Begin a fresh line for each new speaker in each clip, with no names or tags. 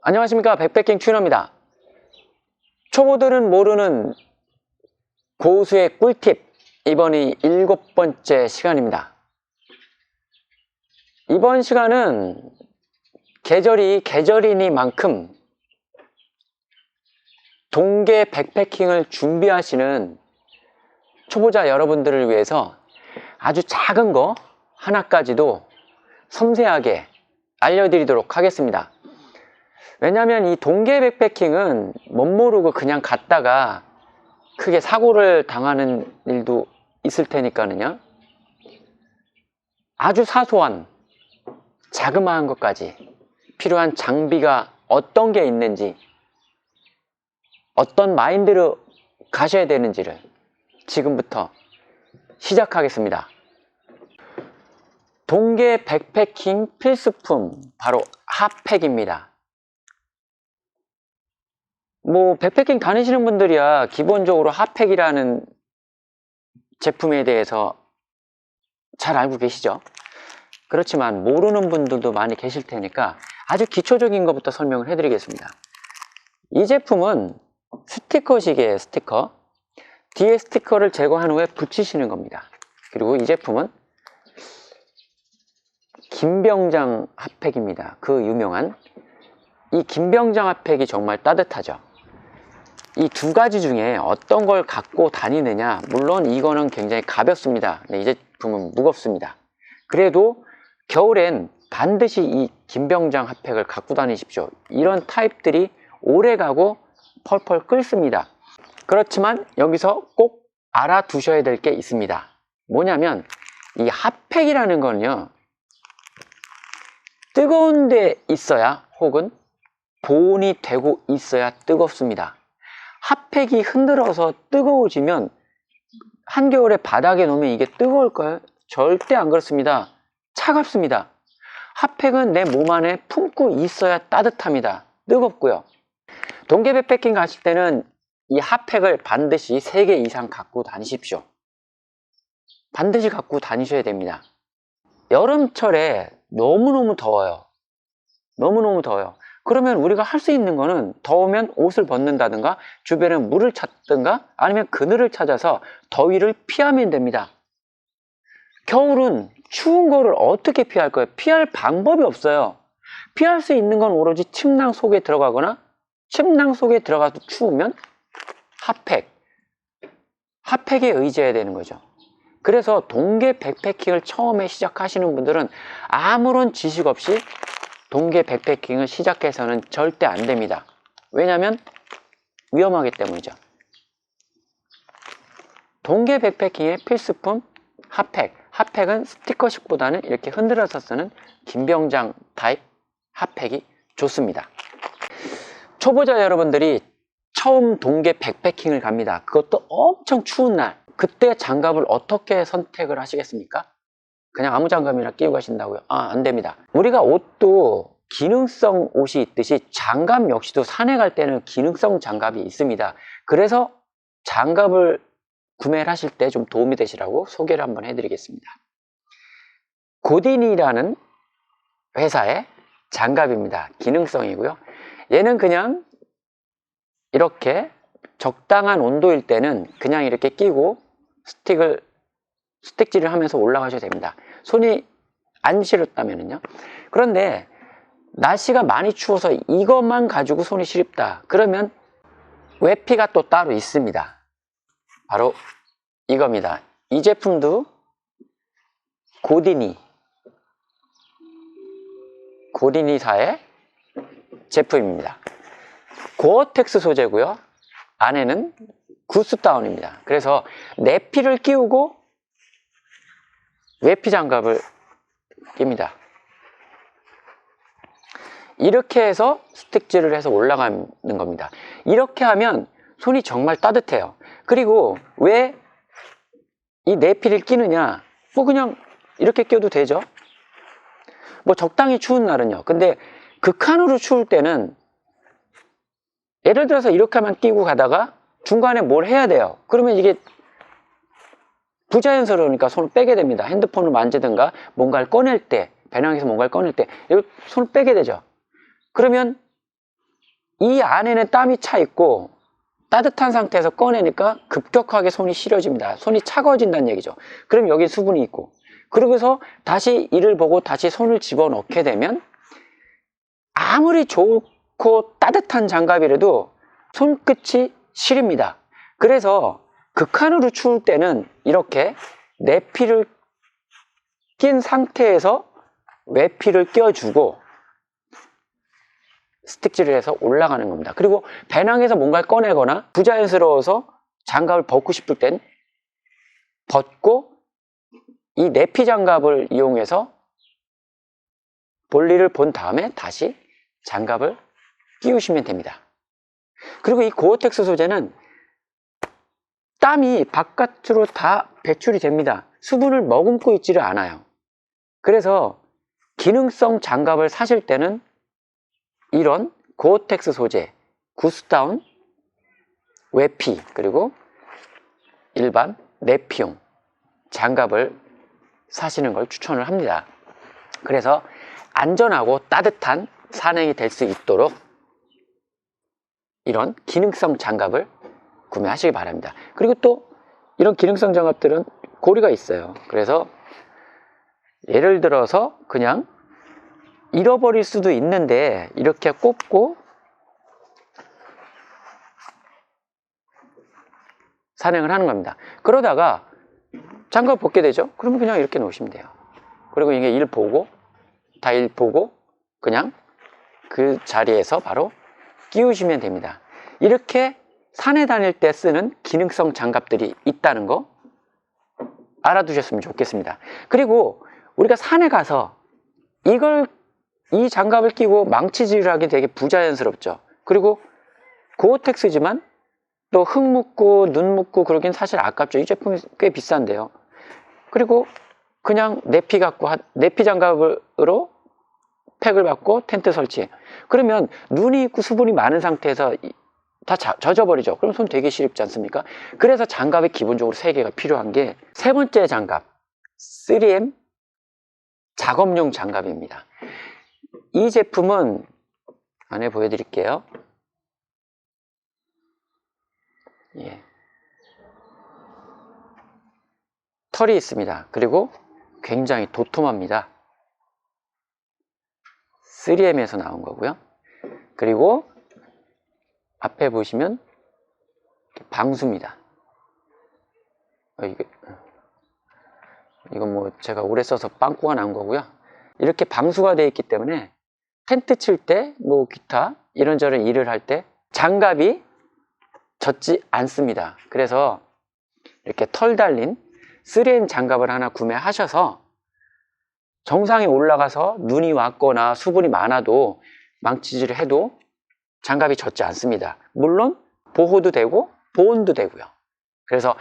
안녕하십니까, 백패킹 튜너입니다. 초보들은 모르는 고수의 꿀팁, 이번이 7번째 시간입니다. 이번 시간은 계절이 계절이니만큼 동계 백패킹을 준비하시는 초보자 여러분들을 위해서 아주 작은 거 하나까지도 섬세하게 알려드리도록 하겠습니다. 왜냐하면 이 동계 백패킹은 멋모르고 그냥 갔다가 크게 사고를 당하는 일도 있을 테니까는요, 아주 사소한 자그마한 것까지 필요한 장비가 어떤 게 있는지, 어떤 마인드로 가셔야 되는지를 지금부터 시작하겠습니다. 동계 백패킹 필수품, 바로 핫팩입니다. 백패킹 다니시는 분들이야 기본적으로 핫팩이라는 제품에 대해서 잘 알고 계시죠? 그렇지만 모르는 분들도 많이 계실 테니까 아주 기초적인 것부터 설명을 해드리겠습니다. 이 제품은 스티커식의 스티커, 뒤에 스티커를 제거한 후에 붙이시는 겁니다. 그리고 이 제품은 김병장 핫팩입니다. 그 유명한 이 김병장 핫팩이 정말 따뜻하죠. 이 두 가지 중에 어떤 걸 갖고 다니느냐, 물론 이거는 굉장히 가볍습니다. 이 제품은 무겁습니다. 그래도 겨울엔 반드시 이 김병장 핫팩을 갖고 다니십시오. 이런 타입들이 오래가고 펄펄 끓습니다. 그렇지만 여기서 꼭 알아두셔야 될 게 있습니다. 뭐냐면 이 핫팩이라는 거는요, 뜨거운 데 있어야, 혹은 보온이 되고 있어야 뜨겁습니다. 핫팩이 흔들어서 뜨거워지면 한겨울에 바닥에 놓으면 이게 뜨거울까요? 절대 안 그렇습니다. 차갑습니다. 핫팩은 내 몸 안에 품고 있어야 따뜻합니다. 뜨겁고요. 동계 백패킹 가실 때는 이 핫팩을 반드시 3개 이상 갖고 다니십시오. 반드시 갖고 다니셔야 됩니다. 여름철에 너무너무 더워요. 너무너무 더워요. 그러면 우리가 할 수 있는 거는, 더우면 옷을 벗는다든가 주변에 물을 찾든가 아니면 그늘을 찾아서 더위를 피하면 됩니다. 겨울은 추운 거를 어떻게 피할 거예요? 피할 방법이 없어요. 피할 수 있는 건 오로지 침낭 속에 들어가거나, 침낭 속에 들어가도 추우면 핫팩에 의지해야 되는 거죠. 그래서 동계 백패킹을 처음에 시작하시는 분들은 아무런 지식 없이 동계 백패킹을 시작해서는 절대 안 됩니다. 왜냐하면 위험하기 때문이죠. 동계 백패킹의 필수품 핫팩. 핫팩은 스티커식보다는 이렇게 흔들어서 쓰는 김병장 타입 핫팩이 좋습니다. 초보자 여러분들이 처음 동계 백패킹을 갑니다. 그것도 엄청 추운 날. 그때 장갑을 어떻게 선택을 하시겠습니까? 그냥 아무 장갑이나 끼고 가신다고요? 안 됩니다. 우리가 옷도 기능성 옷이 있듯이 장갑 역시도 산에 갈 때는 기능성 장갑이 있습니다. 그래서 장갑을 구매를 하실 때 좀 도움이 되시라고 소개를 한번 해드리겠습니다. 고딘이라는 회사의 장갑입니다. 기능성이고요. 얘는 그냥 이렇게 적당한 온도일 때는 그냥 이렇게 끼고 스틱질을 하면서 올라가셔도 됩니다. 손이 안 시렸다면요. 그런데 날씨가 많이 추워서 이것만 가지고 손이 시립다. 그러면 외피가 또 따로 있습니다. 바로 이겁니다. 이 제품도 고디니사의 제품입니다. 고어텍스 소재고요. 안에는 구스다운입니다. 그래서 내피를 끼우고 외피 장갑을 낍니다. 이렇게 해서 스틱질을 해서 올라가는 겁니다. 이렇게 하면 손이 정말 따뜻해요. 그리고 왜 이 내피를 끼느냐? 그냥 이렇게 껴도 되죠. 적당히 추운 날은요. 근데 극한으로 추울 때는 예를 들어서 이렇게 하면 끼고 가다가 중간에 뭘 해야 돼요. 그러면 이게 부자연스러우니까 손을 빼게 됩니다. 핸드폰을 만지든가 뭔가를 꺼낼 때, 배낭에서 뭔가를 꺼낼 때 손을 빼게 되죠. 그러면 이 안에는 땀이 차 있고 따뜻한 상태에서 꺼내니까 급격하게 손이 시려집니다. 손이 차가워진다는 얘기죠. 그럼 여기 수분이 있고, 그러고서 다시 이를 보고 다시 손을 집어넣게 되면 아무리 좋고 따뜻한 장갑이라도 손끝이 시립니다. 그래서 극한으로 추울 때는 이렇게 내피를 낀 상태에서 외피를 껴주고 스틱질을 해서 올라가는 겁니다. 그리고 배낭에서 뭔가를 꺼내거나 부자연스러워서 장갑을 벗고 싶을 땐 벗고 이 내피 장갑을 이용해서 볼일을 본 다음에 다시 장갑을 끼우시면 됩니다. 그리고 이 고어텍스 소재는 땀이 바깥으로 다 배출이 됩니다. 수분을 머금고 있지를 않아요. 그래서 기능성 장갑을 사실 때는 이런 고어텍스 소재, 구스다운, 외피, 그리고 일반 내피용 장갑을 사시는 걸 추천을 합니다. 그래서 안전하고 따뜻한 산행이 될 수 있도록 이런 기능성 장갑을 구매하시기 바랍니다. 그리고 또 이런 기능성 장갑들은 고리가 있어요. 그래서 예를 들어서 그냥 잃어버릴 수도 있는데 이렇게 꼽고 산행을 하는 겁니다. 그러다가 장갑 벗게 되죠? 그러면 그냥 이렇게 놓으시면 돼요. 그리고 이게 일 보고 다 일 보고 그냥 그 자리에서 바로 끼우시면 됩니다. 이렇게 산에 다닐 때 쓰는 기능성 장갑들이 있다는 거 알아두셨으면 좋겠습니다. 그리고 우리가 산에 가서 이 장갑을 끼고 망치질을 하기 되게 부자연스럽죠. 그리고 고어텍스지만 또 흙 묻고 눈 묻고 그러긴 사실 아깝죠. 이 제품이 꽤 비싼데요. 그리고 그냥 내피 장갑으로 팩을 받고 텐트 설치. 그러면 눈이 있고 수분이 많은 상태에서 다 젖어버리죠. 그럼 손 되게 시렵지 않습니까? 그래서 장갑이 기본적으로 3개가 필요한 게 세 번째 장갑, 3M 작업용 장갑입니다. 이 제품은 안에 보여드릴게요. 예. 털이 있습니다. 그리고 굉장히 도톰합니다. 3M에서 나온 거고요. 그리고 앞에 보시면 방수입니다. 이건 뭐 제가 오래 써서 빵꾸가 난 거고요. 이렇게 방수가 되어 있기 때문에 텐트 칠 때, 뭐 기타 이런저런 일을 할 때 장갑이 젖지 않습니다. 그래서 이렇게 털 달린 3M 장갑을 하나 구매하셔서 정상에 올라가서 눈이 왔거나 수분이 많아도 망치질을 해도 장갑이 젖지 않습니다. 물론 보호도 되고 보온도 되고요. 그래서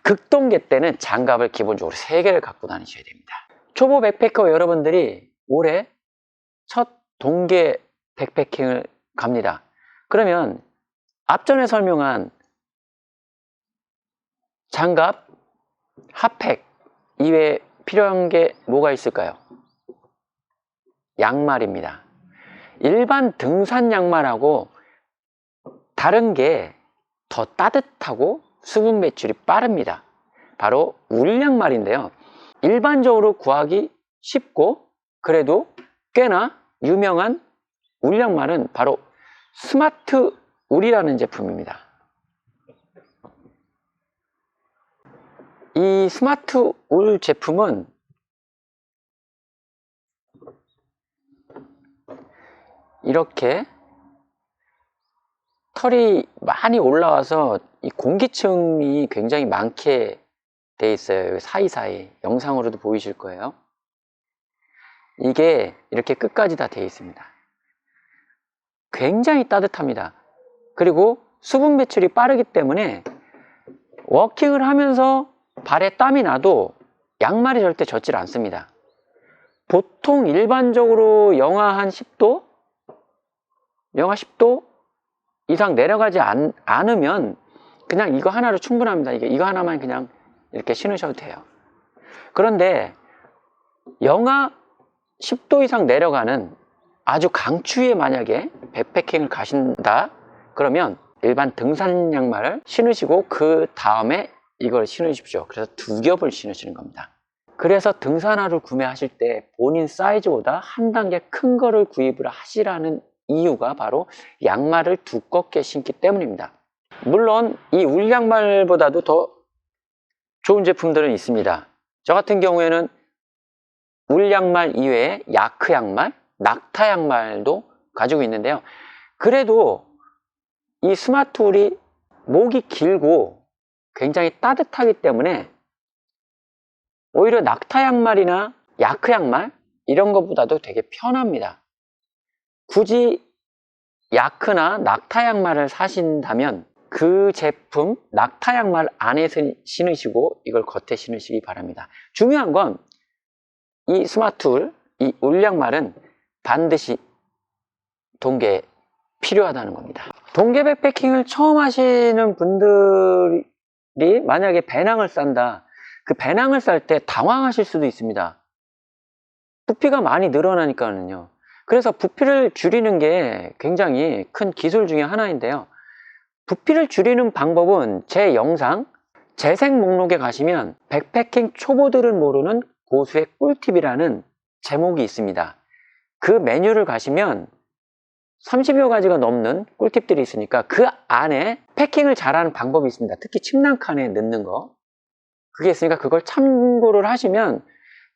극동계 때는 장갑을 기본적으로 3개를 갖고 다니셔야 됩니다. 초보 백패커 여러분들이 올해 첫 동계 백패킹을 갑니다. 그러면 앞전에 설명한 장갑, 핫팩 이외에 필요한 게 뭐가 있을까요? 양말입니다. 일반 등산 양말하고 다른 게 더 따뜻하고 수분 배출이 빠릅니다. 바로 울 양말인데요. 일반적으로 구하기 쉽고 그래도 꽤나 유명한 울 양말은 바로 스마트 울이라는 제품입니다. 이 스마트 울 제품은 이렇게 털이 많이 올라와서 이 공기층이 굉장히 많게 돼 있어요. 사이사이 영상으로도 보이실 거예요. 이게 이렇게 끝까지 다 돼 있습니다. 굉장히 따뜻합니다. 그리고 수분 배출이 빠르기 때문에 워킹을 하면서 발에 땀이 나도 양말이 절대 젖질 않습니다. 보통 일반적으로 영하 한 10도? 영하 10도 이상 내려가지 않으면 그냥 이거 하나로 충분합니다. 이거 하나만 그냥 이렇게 신으셔도 돼요. 그런데 영하 10도 이상 내려가는 아주 강추위에 만약에 백패킹을 가신다 그러면 일반 등산 양말을 신으시고 그 다음에 이걸 신으십시오. 그래서 두 겹을 신으시는 겁니다. 그래서 등산화를 구매하실 때 본인 사이즈보다 한 단계 큰 거를 구입을 하시라는 이유가 바로 양말을 두껍게 신기 때문입니다. 물론 이 울 양말보다도 더 좋은 제품들은 있습니다. 저 같은 경우에는 울 양말 이외에 야크 양말, 낙타 양말도 가지고 있는데요. 그래도 이 스마트울이 목이 길고 굉장히 따뜻하기 때문에 오히려 낙타 양말이나 야크 양말 이런 것보다도 되게 편합니다. 굳이 야크나 낙타 양말을 사신다면 그 제품 낙타 양말 안에서 신으시고 이걸 겉에 신으시기 바랍니다. 중요한 건 이 스마트울, 이 울 양말은 반드시 동계 필요하다는 겁니다. 동계 백패킹을 처음 하시는 분들이 만약에 배낭을 싼다, 그 배낭을 쌀 때 당황하실 수도 있습니다. 부피가 많이 늘어나니까는요. 그래서 부피를 줄이는 게 굉장히 큰 기술 중에 하나인데요. 부피를 줄이는 방법은 제 영상 재생 목록에 가시면 백패킹 초보들은 모르는 고수의 꿀팁이라는 제목이 있습니다. 그 메뉴를 가시면 30여 가지가 넘는 꿀팁들이 있으니까 그 안에 패킹을 잘하는 방법이 있습니다. 특히 침낭칸에 넣는 거 그게 있으니까 그걸 참고를 하시면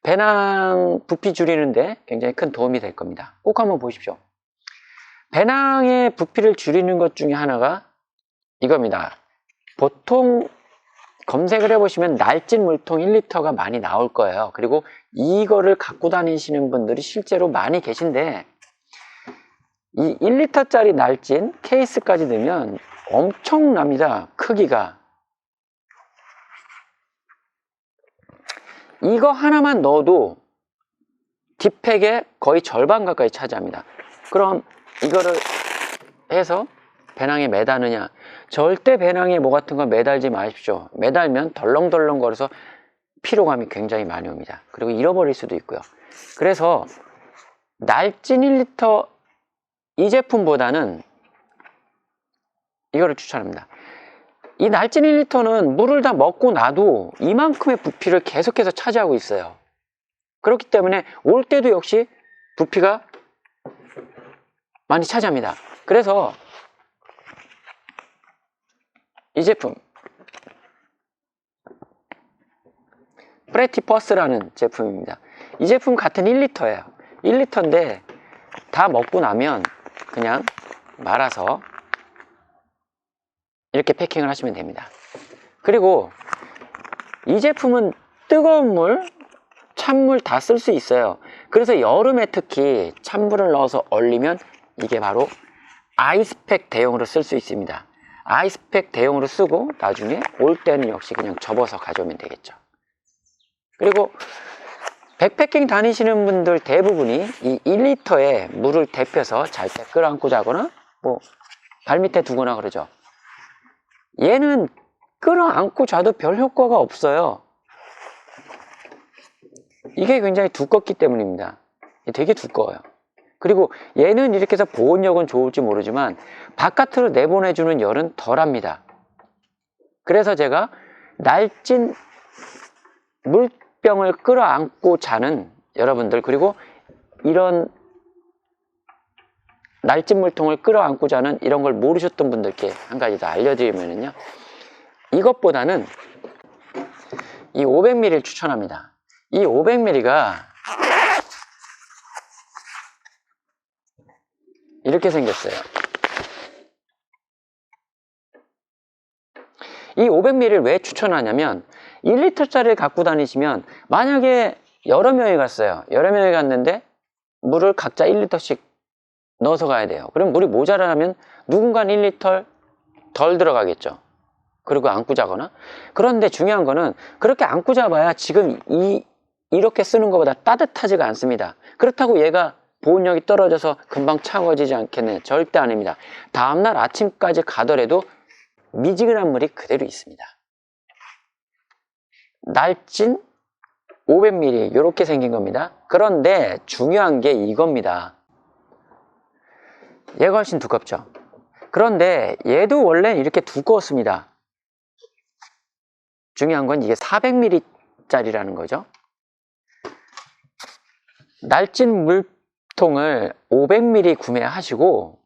배낭 부피 줄이는데 굉장히 큰 도움이 될 겁니다. 꼭 한번 보십시오. 배낭의 부피를 줄이는 것 중에 하나가 이겁니다. 보통 검색을 해보시면 날찐 물통 1리터가 많이 나올 거예요. 그리고 이거를 갖고 다니시는 분들이 실제로 많이 계신데 이 1리터짜리 날찐 케이스까지 넣으면 엄청납니다. 크기가. 이거 하나만 넣어도 뒷팩의 거의 절반 가까이 차지합니다. 그럼 이거를 해서 배낭에 매다느냐? 절대 배낭에 뭐 같은 거 매달지 마십시오. 매달면 덜렁덜렁 거려서 피로감이 굉장히 많이 옵니다. 그리고 잃어버릴 수도 있고요. 그래서 날찐 1리터 이 제품보다는 이거를 추천합니다. 이 날찐 1리터는 물을 다 먹고 나도 이만큼의 부피를 계속해서 차지하고 있어요. 그렇기 때문에 올 때도 역시 부피가 많이 차지합니다. 그래서 이 제품 프레티퍼스라는 제품입니다. 이 제품 같은 1리터예요. 1리터인데 다 먹고 나면 그냥 말아서 이렇게 패킹을 하시면 됩니다. 그리고 이 제품은 뜨거운 물, 찬물 다 쓸 수 있어요. 그래서 여름에 특히 찬물을 넣어서 얼리면 이게 바로 아이스팩 대용으로 쓸 수 있습니다. 아이스팩 대용으로 쓰고 나중에 올 때는 역시 그냥 접어서 가져오면 되겠죠. 그리고 백패킹 다니시는 분들 대부분이 이 1리터에 물을 데펴서 잘 때 끌어안고 자거나 뭐 발밑에 두거나 그러죠. 얘는 끌어안고 자도 별 효과가 없어요. 이게 굉장히 두껍기 때문입니다. 되게 두꺼워요. 그리고 얘는 이렇게 해서 보온력은 좋을지 모르지만 바깥으로 내보내주는 열은 덜합니다. 그래서 제가 날찐 물병을 끌어안고 자는 여러분들, 그리고 이런 날찐 물통을 끌어안고 자는 이런 걸 모르셨던 분들께 한 가지 더 알려드리면요, 이것보다는 이 500ml를 추천합니다. 이 500ml가 이렇게 생겼어요. 이 500ml를 왜 추천하냐면 1리터짜리를 갖고 다니시면 만약에 여러 명이 갔어요. 여러 명이 갔는데 물을 각자 1리터씩 넣어서 가야 돼요. 그럼 물이 모자라면 누군가는 1리터 덜 들어가겠죠. 그리고 안고 자거나. 그런데 중요한 거는 그렇게 안고 자봐야 지금 이렇게 쓰는 것보다 따뜻하지가 않습니다. 그렇다고 얘가 보온력이 떨어져서 금방 차가워지지 않겠네. 절대 아닙니다. 다음날 아침까지 가더라도 미지근한 물이 그대로 있습니다. 날찐 500ml 이렇게 생긴 겁니다. 그런데 중요한 게 이겁니다. 얘가 훨씬 두껍죠. 그런데 얘도 원래 이렇게 두꺼웠습니다. 중요한 건 이게 400ml 짜리라는 거죠. 날진 물통을 500ml 구매하시고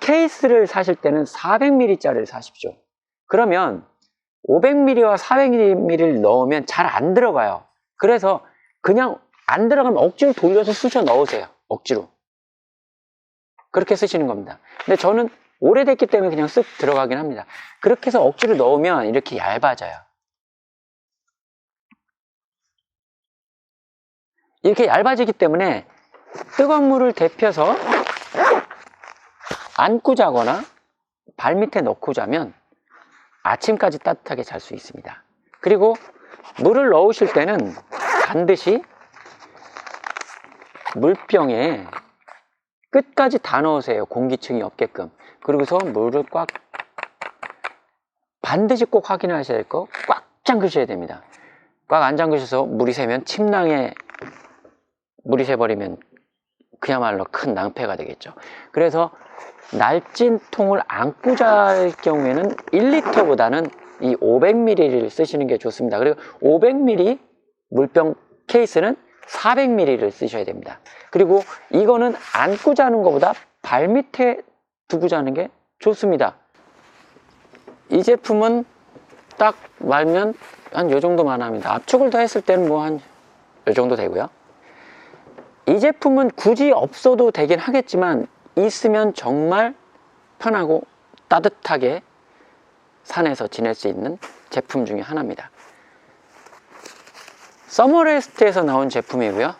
케이스를 사실 때는 400ml 짜리를 사십시오. 그러면 500ml와 400ml를 넣으면 잘 안 들어가요. 그래서 그냥 안 들어가면 억지로 돌려서 쑤셔 넣으세요. 억지로. 그렇게 쓰시는 겁니다. 근데 저는 오래됐기 때문에 그냥 쓱 들어가긴 합니다. 그렇게 해서 억지로 넣으면 이렇게 얇아져요. 이렇게 얇아지기 때문에 뜨거운 물을 데펴서 안고 자거나 발 밑에 넣고 자면 아침까지 따뜻하게 잘 수 있습니다. 그리고 물을 넣으실 때는 반드시 물병에 끝까지 다 넣으세요. 공기층이 없게끔. 그리고서 물을 반드시 꼭 확인하셔야 될 거 꽉 잠그셔야 됩니다. 꽉 안 잠그셔서 물이 새면 침낭에 물이 새버리면 그야말로 큰 낭패가 되겠죠. 그래서 날진 통을 안고 잘 경우에는 1리터보다는 이 500ml를 쓰시는 게 좋습니다. 그리고 500ml 물병 케이스는 400ml를 쓰셔야 됩니다. 그리고 이거는 안고 자는 것보다 발 밑에 두고 자는 게 좋습니다. 이 제품은 딱 말면 한 요 정도만 합니다. 압축을 더 했을 때는 뭐 한 요 정도 되고요. 이 제품은 굳이 없어도 되긴 하겠지만 있으면 정말 편하고 따뜻하게 산에서 지낼 수 있는 제품 중에 하나입니다. 서머레스트에서 나온 제품이고요.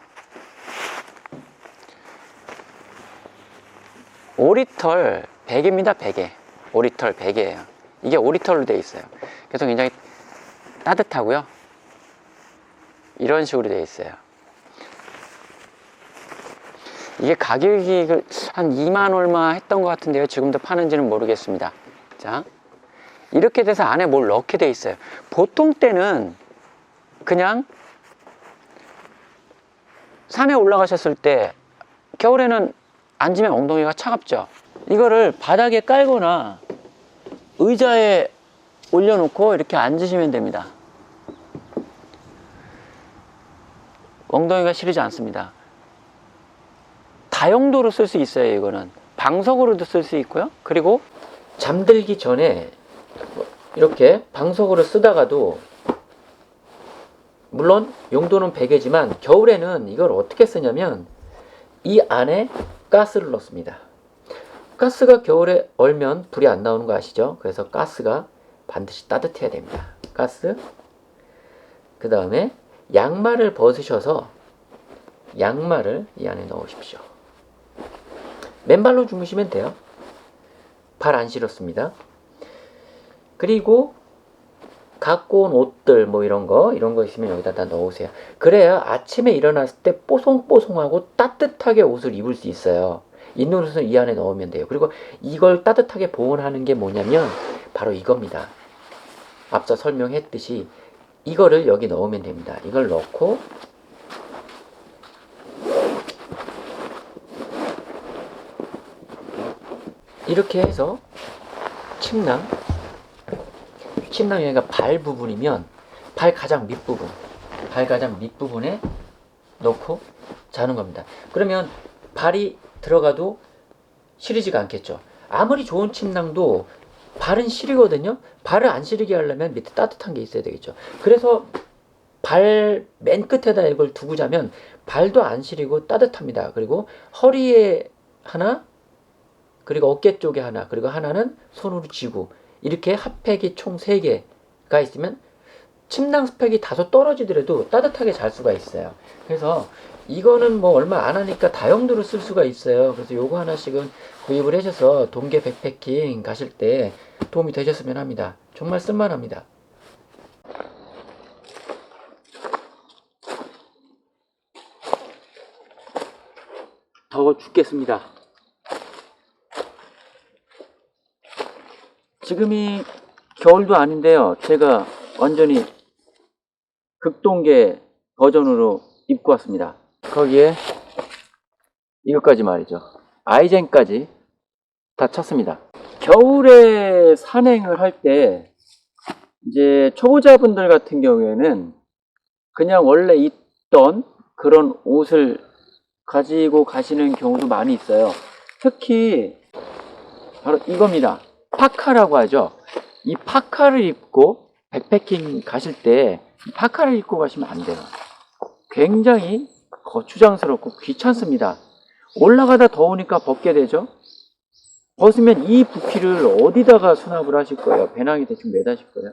오리털 베개입니다. 베개. 오리털 베개예요. 이게 오리털로 되어 있어요. 그래서 굉장히 따뜻하고요. 이런 식으로 되어 있어요. 이게 가격이 한 2만 얼마 했던 것 같은데요. 지금도 파는지는 모르겠습니다. 자, 이렇게 돼서 안에 뭘 넣게 돼 있어요. 보통 때는 그냥 산에 올라가셨을 때 겨울에는 앉으면 엉덩이가 차갑죠. 이거를 바닥에 깔거나 의자에 올려놓고 이렇게 앉으시면 됩니다. 엉덩이가 시리지 않습니다. 다용도로 쓸 수 있어요. 이거는 방석으로도 쓸 수 있고요. 그리고 잠들기 전에 이렇게 방석으로 쓰다가도, 물론 용도는 베개지만 겨울에는 이걸 어떻게 쓰냐면 이 안에 가스를 넣습니다. 가스가 겨울에 얼면 불이 안 나오는 거 아시죠? 그래서 가스가 반드시 따뜻해야 됩니다. 가스. 그 다음에 양말을 벗으셔서 양말을 이 안에 넣으십시오. 맨발로 주무시면 돼요. 발 안 시렵습니다. 그리고 갖고 온 옷들 뭐 이런 거 있으면 여기다 다 넣으세요. 그래야 아침에 일어났을 때 뽀송뽀송하고 따뜻하게 옷을 입을 수 있어요. 있는 옷을 이 안에 넣으면 돼요. 그리고 이걸 따뜻하게 보온하는 게 뭐냐면 바로 이겁니다. 앞서 설명했듯이 이거를 여기 넣으면 됩니다. 이걸 넣고 이렇게 해서 침낭 여기가 발 부분이면 발 가장 밑부분에 넣고 자는 겁니다. 그러면 발이 들어가도 시리지가 않겠죠. 아무리 좋은 침낭도 발은 시리거든요. 발을 안 시리게 하려면 밑에 따뜻한 게 있어야 되겠죠. 그래서 발 맨 끝에다 이걸 두고 자면 발도 안 시리고 따뜻합니다. 그리고 허리에 하나, 그리고 어깨 쪽에 하나, 그리고 하나는 손으로 쥐고, 이렇게 핫팩이 총 3개가 있으면 침낭 스펙이 다소 떨어지더라도 따뜻하게 잘 수가 있어요. 그래서 이거는 뭐 얼마 안 하니까 다용도로 쓸 수가 있어요. 그래서 요거 하나씩은 구입을 하셔서 동계 백패킹 가실 때 도움이 되셨으면 합니다. 정말 쓸만합니다. 더워 죽겠습니다. 지금이 겨울도 아닌데요. 제가 완전히 극동계 버전으로 입고 왔습니다. 거기에 이것까지 말이죠. 아이젠까지
다 찼습니다. 겨울에 산행을 할 때 이제 초보자분들 같은 경우에는 그냥 원래 있던 그런 옷을 가지고 가시는 경우도 많이 있어요. 특히 바로 이겁니다. 파카라고 하죠. 이 파카를 입고 백패킹 가실 때 파카를 입고 가시면 안 돼요. 굉장히 거추장스럽고 귀찮습니다. 올라가다 더우니까 벗게 되죠. 벗으면 이 부피를 어디다가 수납을 하실 거예요? 배낭에 대충 매다실 거예요?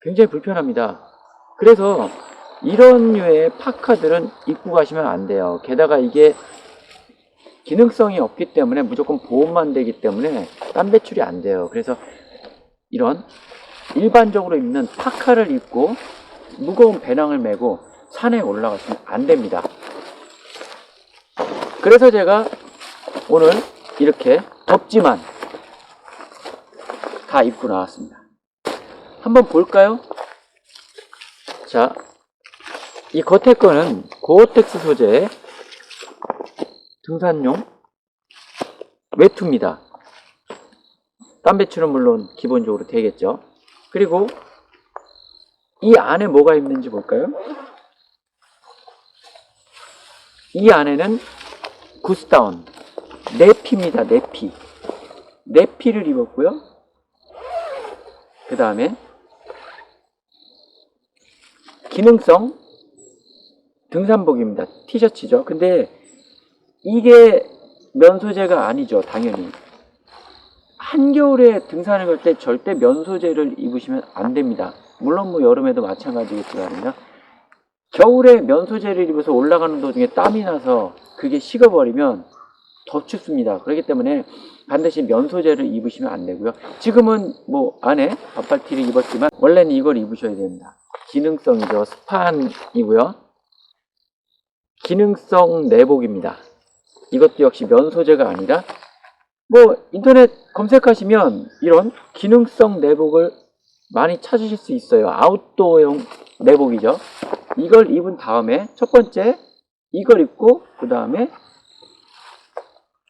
굉장히 불편합니다. 그래서 이런 류의 파카들은 입고 가시면 안 돼요. 게다가 이게 기능성이 없기 때문에 무조건 보온만 되기 때문에 땀 배출이 안 돼요. 그래서 이런 일반적으로 입는 파카를 입고 무거운 배낭을 메고 산에 올라가시면 안 됩니다. 그래서 제가 오늘 이렇게 덥지만 다 입고 나왔습니다. 한번 볼까요? 자, 이 겉에 거는 고어텍스 소재의 등산용 외투입니다. 땀 배출은 물론 기본적으로 되겠죠. 그리고 이 안에 뭐가 있는지 볼까요? 이 안에는 구스다운 네피입니다. 네피. 네피를 입었고요. 그 다음에 기능성 등산복입니다. 티셔츠죠. 근데 이게 면 소재가 아니죠. 당연히. 한겨울에 등산을 갈 때 절대 면 소재를 입으시면 안 됩니다. 물론 뭐 여름에도 마찬가지겠지만 겨울에 면 소재를 입어서 올라가는 도중에 땀이 나서 그게 식어버리면 더 춥습니다. 그렇기 때문에 반드시 면 소재를 입으시면 안 되고요. 지금은 뭐 안에 반팔티를 입었지만 원래는 이걸 입으셔야 됩니다. 기능성이죠. 스판이고요. 기능성 내복입니다. 이것도 역시 면 소재가 아니라 뭐 인터넷 검색하시면 이런 기능성 내복을 많이 찾으실 수 있어요. 아웃도어용 내복이죠. 이걸 입은 다음에 첫 번째 이걸 입고 그 다음에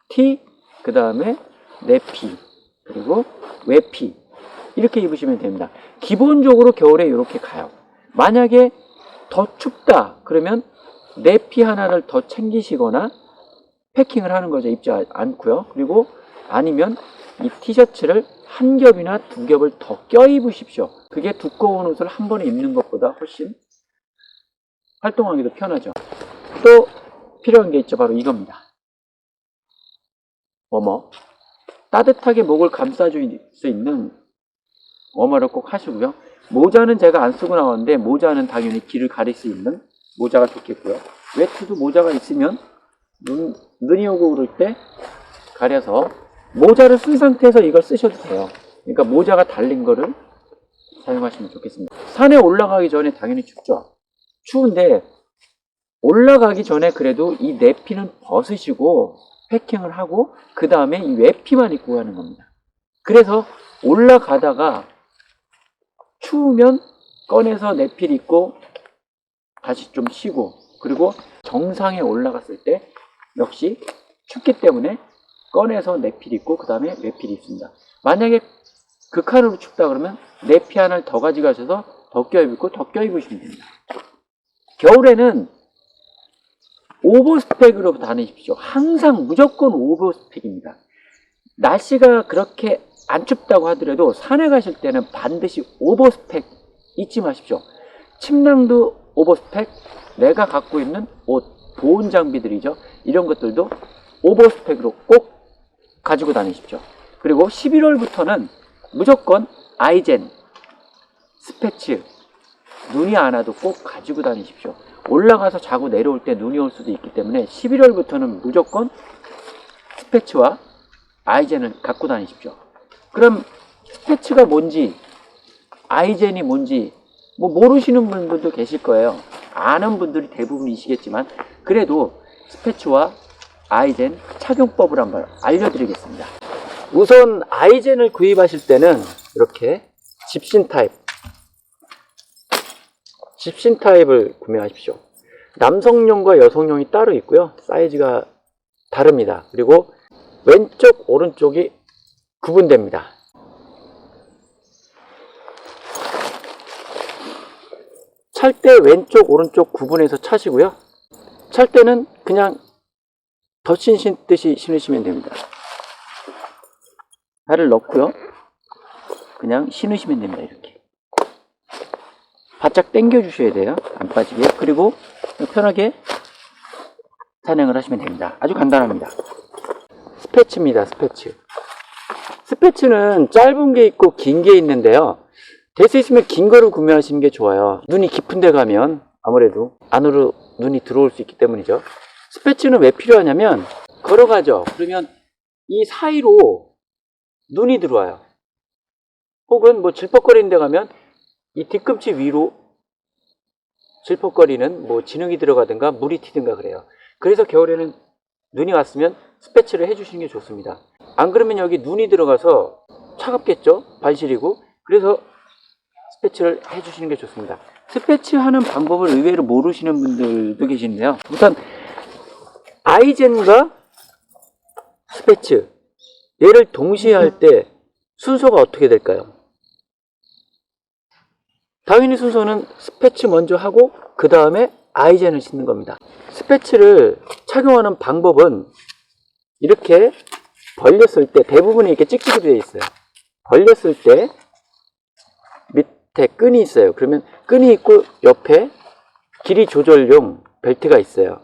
티, 그 다음에 내피, 그리고 외피 이렇게 입으시면 됩니다. 기본적으로 겨울에 이렇게 가요. 만약에 더 춥다 그러면 내피 하나를 더 챙기시거나 패킹을 하는 거죠. 입지 않고요. 그리고 아니면 이 티셔츠를 한 겹이나 두 겹을 더 껴입으십시오. 그게 두꺼운 옷을 한 번에 입는 것보다 훨씬 활동하기도 편하죠. 또 필요한 게 있죠. 바로 이겁니다. 워머. 따뜻하게 목을 감싸줄 수 있는 워머를 꼭 하시고요. 모자는 제가 안 쓰고 나왔는데 모자는 당연히 귀를 가릴 수 있는 모자가 좋겠고요. 외투도 모자가 있으면 눈이 오고 그럴 때 가려서 모자를 쓴 상태에서 이걸 쓰셔도 돼요. 그러니까 모자가 달린 거를 사용하시면 좋겠습니다. 산에 올라가기 전에 당연히 춥죠. 추운데 올라가기 전에 그래도 이 내피는 벗으시고 패킹을 하고 그 다음에 이 외피만 입고 가는 겁니다. 그래서 올라가다가 추우면 꺼내서 내피를 입고 다시 좀 쉬고 그리고 정상에 올라갔을 때 역시 춥기 때문에 꺼내서 내피를 입고 그 다음에 외피를 입습니다. 만약에 극한으로 춥다 그러면 내피 하나를 더 가져가셔서 더 껴입고 더 껴입으시면 됩니다. 겨울에는 오버스펙으로 다니십시오. 항상 무조건 오버스펙입니다. 날씨가 그렇게 안 춥다고 하더라도 산에 가실 때는 반드시 오버스펙 잊지 마십시오. 침낭도 오버스펙, 내가 갖고 있는 옷, 보온 장비들이죠. 이런 것들도 오버스펙으로 꼭 가지고 다니십시오. 그리고 11월부터는 무조건 아이젠, 스패츠, 눈이 안 와도 꼭 가지고 다니십시오. 올라가서 자고 내려올 때 눈이 올 수도 있기 때문에 11월부터는 무조건 스패츠와 아이젠을 갖고 다니십시오. 그럼 스패츠가 뭔지 아이젠이 뭔지 뭐 모르시는 분들도 계실 거예요. 아는 분들이 대부분이시겠지만 그래도 스패츠와 아이젠 착용법을 한번 알려드리겠습니다. 우선 아이젠을 구입하실 때는 이렇게 집신 타입을 구매하십시오. 남성용과 여성용이 따로 있고요. 사이즈가 다릅니다. 그리고 왼쪽 오른쪽이 구분됩니다. 찰 때 왼쪽 오른쪽 구분해서 차시고요. 찰 때는 그냥 덧신 신듯이 신으시면 됩니다. 발을 넣고요. 그냥 신으시면 됩니다. 이렇게 바짝 당겨 주셔야 돼요. 안 빠지게. 그리고 편하게 산행을 하시면 됩니다. 아주 간단합니다. 스패치입니다. 스패치. 스패치는 짧은 게 있고 긴 게 있는데요. 될 수 있으면 긴 거를 구매하시는 게 좋아요. 눈이 깊은 데 가면 아무래도 안으로 눈이 들어올 수 있기 때문이죠. 스패치는 왜 필요하냐면 걸어가죠. 그러면 이 사이로 눈이 들어와요. 혹은 뭐 질퍽거리는 데 가면 이 뒤꿈치 위로 질퍽거리는 뭐 진흙이 들어가든가 물이 튀든가 그래요. 그래서 겨울에는 눈이 왔으면 스패치를 해주시는 게 좋습니다. 안 그러면 여기 눈이 들어가서 차갑겠죠? 발시리고. 그래서 스패치를 해주시는 게 좋습니다. 스패치 하는 방법을 의외로 모르시는 분들도 계시는데요. 우선 아이젠과 스패치 얘를 동시에 할 때 순서가 어떻게 될까요? 당연히 순서는 스패치 먼저 하고 그 다음에 아이젠을 신는 겁니다. 스패치를 착용하는 방법은 이렇게 벌렸을 때 대부분이 이렇게 찍찍이 되어 있어요. 벌렸을 때 밑에 끈이 있어요. 그러면 끈이 있고 옆에 길이 조절용 벨트가 있어요.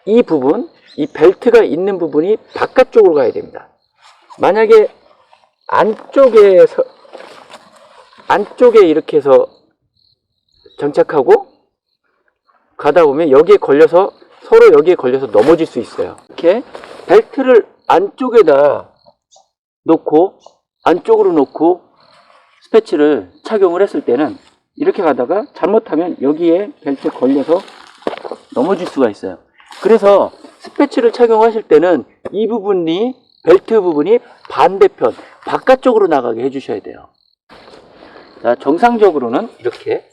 이 부분, 이 벨트가 있는 부분이 바깥쪽으로 가야 됩니다. 만약에 안쪽에 이렇게 해서 장착하고 가다 보면 여기에 걸려서 서로 여기에 걸려서 넘어질 수 있어요. 이렇게 벨트를 안쪽에다 놓고 안쪽으로 놓고 스패치를 착용을 했을 때는 이렇게 가다가 잘못하면 여기에 벨트에 걸려서 넘어질 수가 있어요. 그래서 스패치를 착용하실 때는 이 부분이 벨트 부분이 반대편 바깥쪽으로 나가게 해주셔야 돼요. 자, 정상적으로는 이렇게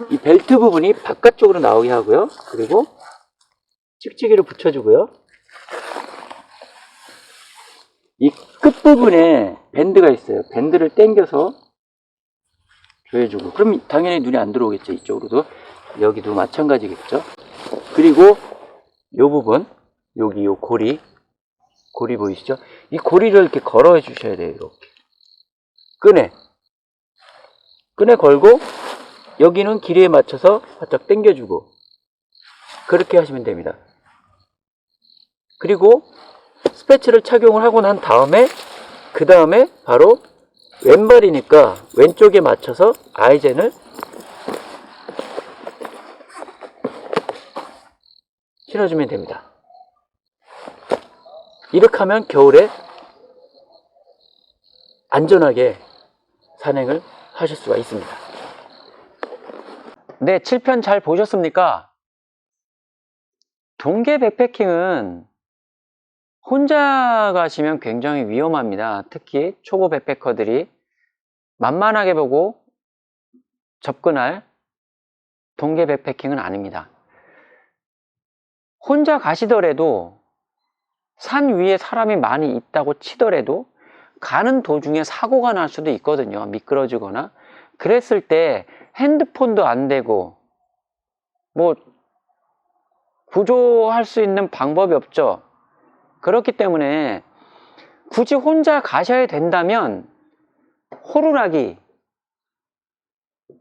이 벨트 부분이 바깥쪽으로 나오게 하고요. 그리고 찍찍이를 붙여주고요. 이 끝부분에 밴드가 있어요. 밴드를 당겨서 조여주고. 그럼 당연히 눈이 안 들어오겠죠. 이쪽으로도. 여기도 마찬가지겠죠. 그리고 이 부분, 여기 이 고리 보이시죠? 이 고리를 이렇게 걸어 주셔야 돼요. 이렇게. 끈에 걸고 여기는 길이에 맞춰서 바짝 당겨주고 그렇게 하시면 됩니다. 그리고 스패치를 착용을 하고 난 다음에 그 다음에 바로 왼발이니까 왼쪽에 맞춰서 아이젠을 신어주면 됩니다. 이렇게 하면 겨울에 안전하게 산행을 하실 수가 있습니다.
네, 7편 잘 보셨습니까? 동계 백패킹은 혼자 가시면 굉장히 위험합니다. 특히 초보 백패커들이 만만하게 보고 접근할 동계 백패킹은 아닙니다. 혼자 가시더라도 산 위에 사람이 많이 있다고 치더라도 가는 도중에 사고가 날 수도 있거든요. 미끄러지거나. 그랬을 때 핸드폰도 안 되고 뭐 구조할 수 있는 방법이 없죠. 그렇기 때문에 굳이 혼자 가셔야 된다면 호루라기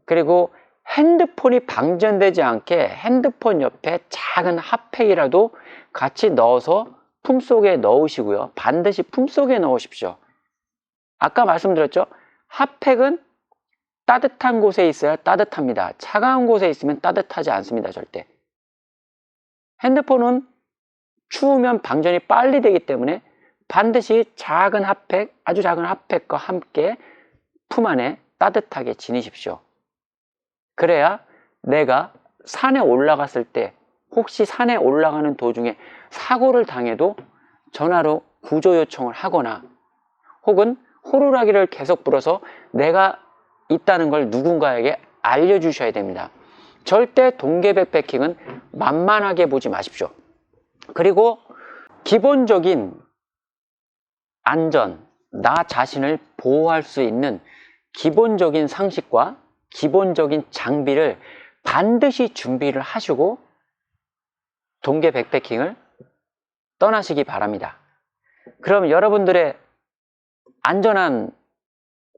그리고 핸드폰이 방전되지 않게 핸드폰 옆에 작은 핫팩이라도 같이 넣어서 품속에 넣으시고요. 반드시 품속에 넣으십시오. 아까 말씀드렸죠. 핫팩은 따뜻한 곳에 있어야 따뜻합니다. 차가운 곳에 있으면 따뜻하지 않습니다. 절대. 핸드폰은 추우면 방전이 빨리 되기 때문에 반드시 작은 핫팩, 아주 작은 핫팩과 함께 품 안에 따뜻하게 지니십시오. 그래야 내가 산에 올라갔을 때 혹시 산에 올라가는 도중에 사고를 당해도 전화로 구조 요청을 하거나 혹은 호루라기를 계속 불어서 내가 있다는 걸 누군가에게 알려주셔야 됩니다. 절대 동계 백패킹은 만만하게 보지 마십시오. 그리고 기본적인 안전, 나 자신을 보호할 수 있는 기본적인 상식과 기본적인 장비를 반드시 준비를 하시고 동계 백패킹을 떠나시기 바랍니다. 그럼 여러분들의 안전한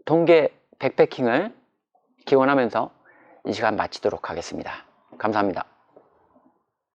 동계 백패킹을 기원하면서 이 시간 마치도록 하겠습니다. 감사합니다.